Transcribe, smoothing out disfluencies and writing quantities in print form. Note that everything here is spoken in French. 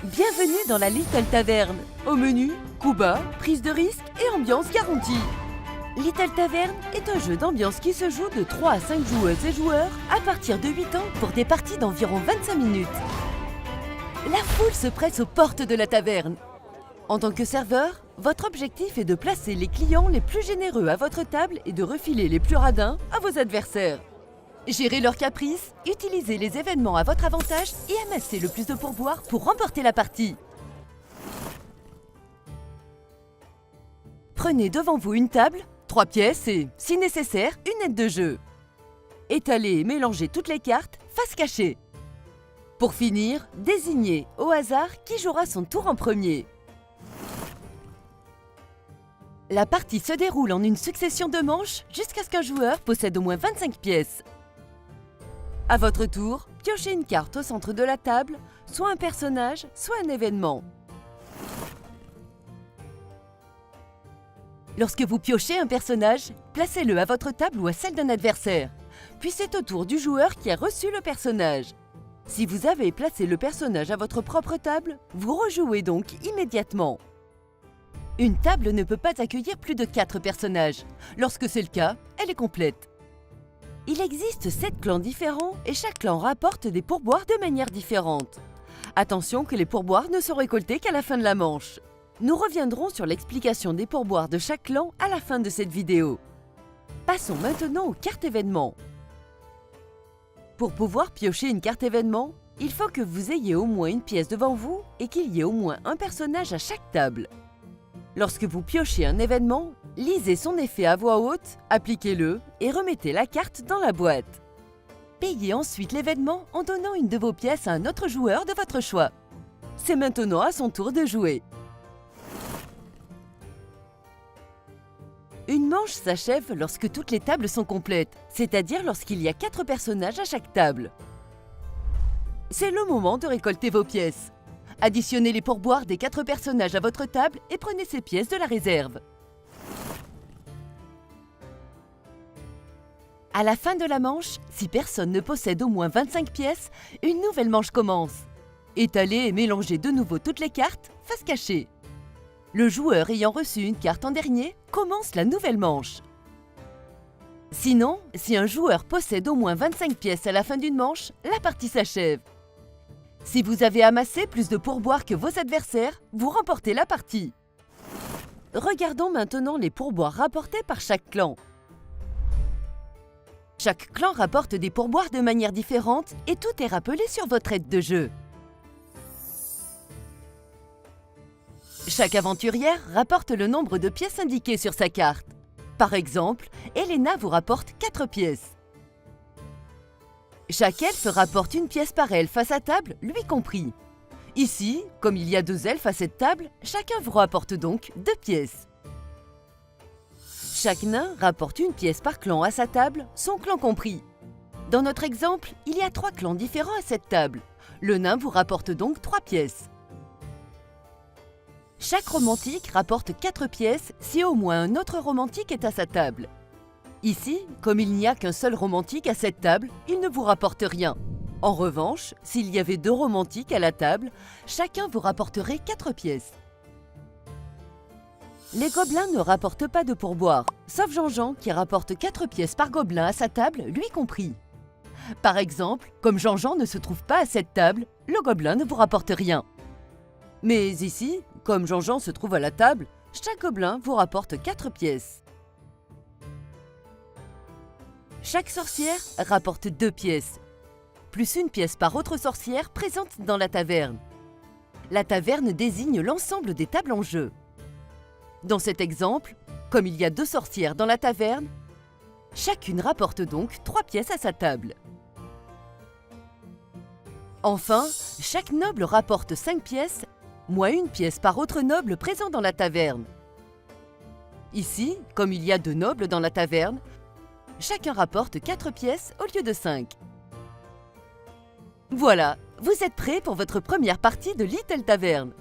Bienvenue dans la Little Taverne. Au menu, coup bas, prise de risque et ambiance garantie. Little Taverne est un jeu d'ambiance qui se joue de 3 à 5 joueuses et joueurs à partir de 8 ans pour des parties d'environ 25 minutes. La foule se presse aux portes de la taverne. En tant que serveur, votre objectif est de placer les clients les plus généreux à votre table et de refiler les plus radins à vos adversaires. Gérez leurs caprices, utilisez les événements à votre avantage et amassez le plus de pourboire pour remporter la partie. Prenez devant vous une table, 3 pièces et, si nécessaire, une aide de jeu. Étalez et mélangez toutes les cartes, face cachée. Pour finir, désignez au hasard qui jouera son tour en premier. La partie se déroule en une succession de manches jusqu'à ce qu'un joueur possède au moins 25 pièces. À votre tour, piochez une carte au centre de la table, soit un personnage, soit un événement. Lorsque vous piochez un personnage, placez-le à votre table ou à celle d'un adversaire. Puis c'est au tour du joueur qui a reçu le personnage. Si vous avez placé le personnage à votre propre table, vous rejouez donc immédiatement. Une table ne peut pas accueillir plus de 4 personnages. Lorsque c'est le cas, elle est complète. Il existe 7 clans différents et chaque clan rapporte des pourboires de manière différente. Attention que les pourboires ne sont récoltés qu'à la fin de la manche. Nous reviendrons sur l'explication des pourboires de chaque clan à la fin de cette vidéo. Passons maintenant aux cartes événements. Pour pouvoir piocher une carte événement, il faut que vous ayez au moins une pièce devant vous et qu'il y ait au moins un personnage à chaque table. Lorsque vous piochez un événement, lisez son effet à voix haute, appliquez-le et remettez la carte dans la boîte. Payez ensuite l'événement en donnant une de vos pièces à un autre joueur de votre choix. C'est maintenant à son tour de jouer. Une manche s'achève lorsque toutes les tables sont complètes, c'est-à-dire lorsqu'il y a 4 personnages à chaque table. C'est le moment de récolter vos pièces. Additionnez les pourboires des 4 personnages à votre table et prenez ces pièces de la réserve. À la fin de la manche, si personne ne possède au moins 25 pièces, une nouvelle manche commence. Étalez et mélangez de nouveau toutes les cartes, face cachée. Le joueur ayant reçu une carte en dernier commence la nouvelle manche. Sinon, si un joueur possède au moins 25 pièces à la fin d'une manche, la partie s'achève. Si vous avez amassé plus de pourboires que vos adversaires, vous remportez la partie. Regardons maintenant les pourboires rapportés par chaque clan. Chaque clan rapporte des pourboires de manière différente et tout est rappelé sur votre aide de jeu. Chaque aventurière rapporte le nombre de pièces indiquées sur sa carte. Par exemple, Elena vous rapporte 4 pièces. Chaque elfe rapporte une pièce par elfe à sa table, lui compris. Ici, comme il y a 2 elfes à cette table, chacun vous rapporte donc 2 pièces. Chaque nain rapporte une pièce par clan à sa table, son clan compris. Dans notre exemple, il y a 3 clans différents à cette table. Le nain vous rapporte donc 3 pièces. Chaque romantique rapporte 4 pièces si au moins un autre romantique est à sa table. Ici, comme il n'y a qu'un seul romantique à cette table, il ne vous rapporte rien. En revanche, s'il y avait 2 romantiques à la table, chacun vous rapporterait 4 pièces. Les gobelins ne rapportent pas de pourboire, sauf Jean-Jean qui rapporte 4 pièces par gobelin à sa table, lui compris. Par exemple, comme Jean-Jean ne se trouve pas à cette table, le gobelin ne vous rapporte rien. Mais ici, comme Jean-Jean se trouve à la table, chaque gobelin vous rapporte 4 pièces. Chaque sorcière rapporte 2 pièces, plus une pièce par autre sorcière présente dans la taverne. La taverne désigne l'ensemble des tables en jeu. Dans cet exemple, comme il y a 2 sorcières dans la taverne, chacune rapporte donc 3 pièces à sa table. Enfin, chaque noble rapporte 5 pièces, moins une pièce par autre noble présent dans la taverne. Ici, comme il y a 2 nobles dans la taverne, chacun rapporte 4 pièces au lieu de 5. Voilà, vous êtes prêts pour votre première partie de Little Taverne.